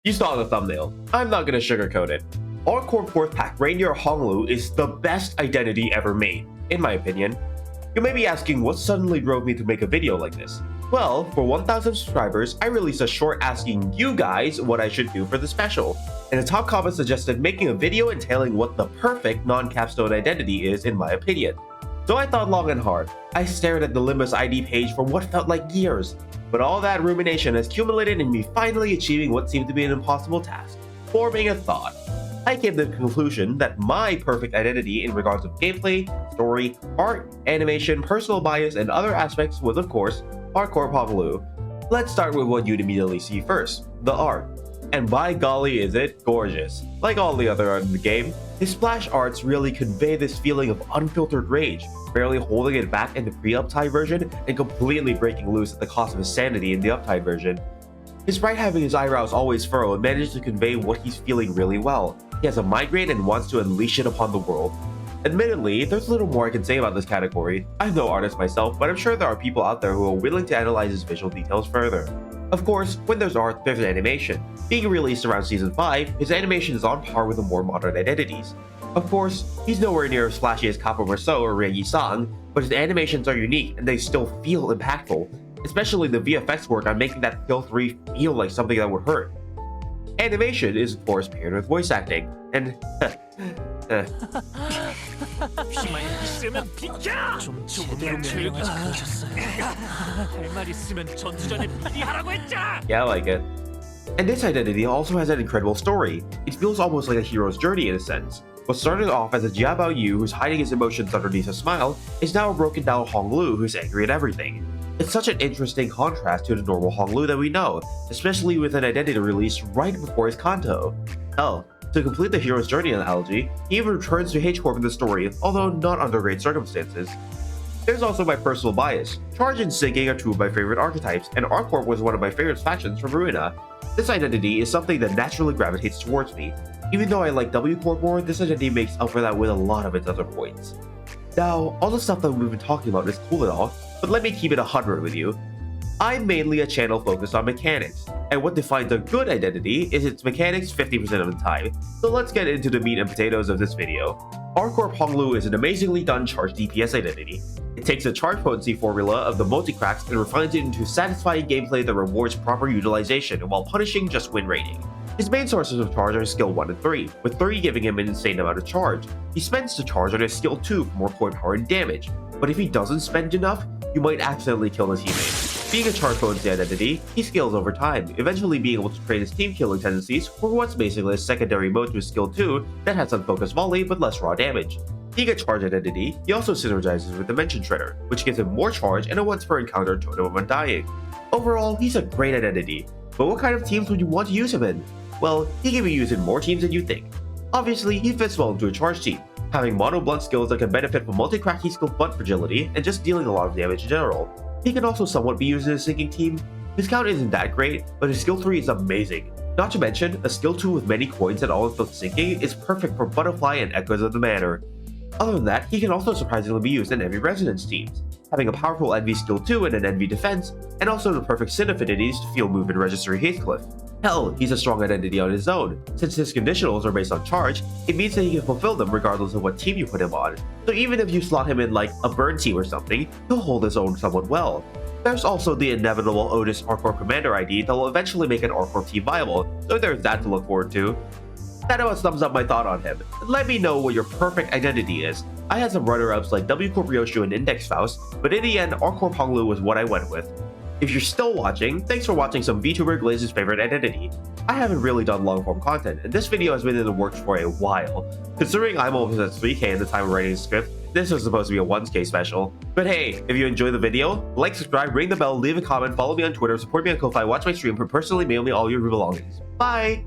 You saw the thumbnail. I'm not gonna sugarcoat it. Our Corp 4th pack reindeer Honglu is the best identity ever made, in my opinion. You may be asking what suddenly drove me to make a video like this. Well, for 1,000 subscribers, I released a short asking you guys what I should do for the special, and the top comment suggested making a video entailing what the perfect non-capstone identity is in my opinion. So I thought long and hard. I stared at the Limbus ID page for what felt like years, but all that rumination has culminated in me finally achieving what seemed to be an impossible task, forming a thought. I came to the conclusion that my perfect identity in regards of gameplay, story, art, animation, personal bias, and other aspects was of course our Corp Honglu. Let's start with what you'd immediately see first, the art. And by golly is it gorgeous. Like all the other art in the game, his splash arts really convey this feeling of unfiltered rage, barely holding it back in the pre-uptide version and completely breaking loose at the cost of his sanity in the uptide version. Despite having his eyebrows always furrowed, manages to convey what he's feeling really well. He has a migraine and wants to unleash it upon the world. Admittedly, there's little more I can say about this category. I'm no artist myself, but I'm sure there are people out there who are willing to analyze his visual details further. Of course, when there's art, there's animation. Being released around Season 5, his animation is on par with the more modern identities. Of course, he's nowhere near as flashy as Capo Marceau or Rei-Sang, but his animations are unique and they still feel impactful, especially the VFX work on making that Skill 3 feel like something that would hurt. Animation is of course paired with voice acting, and 힘만 있으면 비켜! 좀 제대로 교육을 그러셨어요. 할 말 있으면 전투전에 발휘하라고 했잖아! yeah, I like it. And this identity also has an incredible story. It feels almost like a hero's journey in a sense. What started off as a Jiabao Yu who's hiding his emotions underneath a smile is now a broken down Honglu who's angry at everything. It's such an interesting contrast to the normal Honglu that we know, especially with an identity released right before his Kanto. Hell, to complete the hero's journey analogy, he even returns to H-Corp in the story, although not under great circumstances. There's also my personal bias. Charge and Sinking are two of my favorite archetypes, and R-Corp was one of my favorite factions from Ruina. This identity is something that naturally gravitates towards me. Even though I like W-Corp more, this identity makes up for that with a lot of its other points. Now, all the stuff that we've been talking about is cool and all, but let me keep it 100 with you. I'm mainly a channel focused on mechanics, and what defines a good identity is its mechanics 50% of the time, so let's get into the meat and potatoes of this video. R-Corp Honglu is an amazingly done charge DPS identity. It takes the charge potency formula of the multi-cracks and refines it into satisfying gameplay that rewards proper utilization while punishing just win rating. His main sources of charge are skill 1 and 3, with 3 giving him an insane amount of charge. He spends the charge on his skill 2 for more point power and damage, but if he doesn't spend enough, you might accidentally kill his teammate. Being a charge potency identity, he scales over time, eventually being able to trade his team killing tendencies for what's basically a secondary mode to his skill 2 that has unfocused volley but less raw damage. Being a charge identity, he also synergizes with Dimension Shredder, which gives him more charge and a once per encounter totem of undying. Overall, he's a great identity, but what kind of teams would you want to use him in? Well, he can be used in more teams than you think. Obviously, he fits well into a charge team, having mono blunt skills that can benefit from multi-cracky skill blunt fragility and just dealing a lot of damage in general. He can also somewhat be used in a sinking team. His count isn't that great, but his skill 3 is amazing. Not to mention, a skill 2 with many coins and all of the sinking is perfect for Butterfly and Echoes of the Manor. Other than that, he can also surprisingly be used in Envy Resonance teams, having a powerful Envy skill 2 and an Envy defense, and also the perfect Sin affinities to field move and Registry Heathcliff. Hell, he's a strong identity on his own. Since his conditionals are based on charge, it means that he can fulfill them regardless of what team you put him on. So even if you slot him in like a burn team or something, he'll hold his own somewhat well. There's also the inevitable Otis R-Corp Commander ID that will eventually make an R-Corp team viable, so there's that to look forward to. That about sums up my thought on him. Let me know what your perfect identity is. I had some runner-ups like W-Corp Ryoshu and Index Faust, but in the end, R-Corp Honglu was what I went with. If you're still watching, thanks for watching some VTuber Glaze's favorite identity. I haven't really done long-form content, and this video has been in the works for a while. Considering I'm almost at 3K at the time of writing the script, this was supposed to be a 1K special. But hey, if you enjoyed the video, like, subscribe, ring the bell, leave a comment, follow me on Twitter, support me on Ko-Fi, watch my stream, and personally mail me all your belongings. Bye!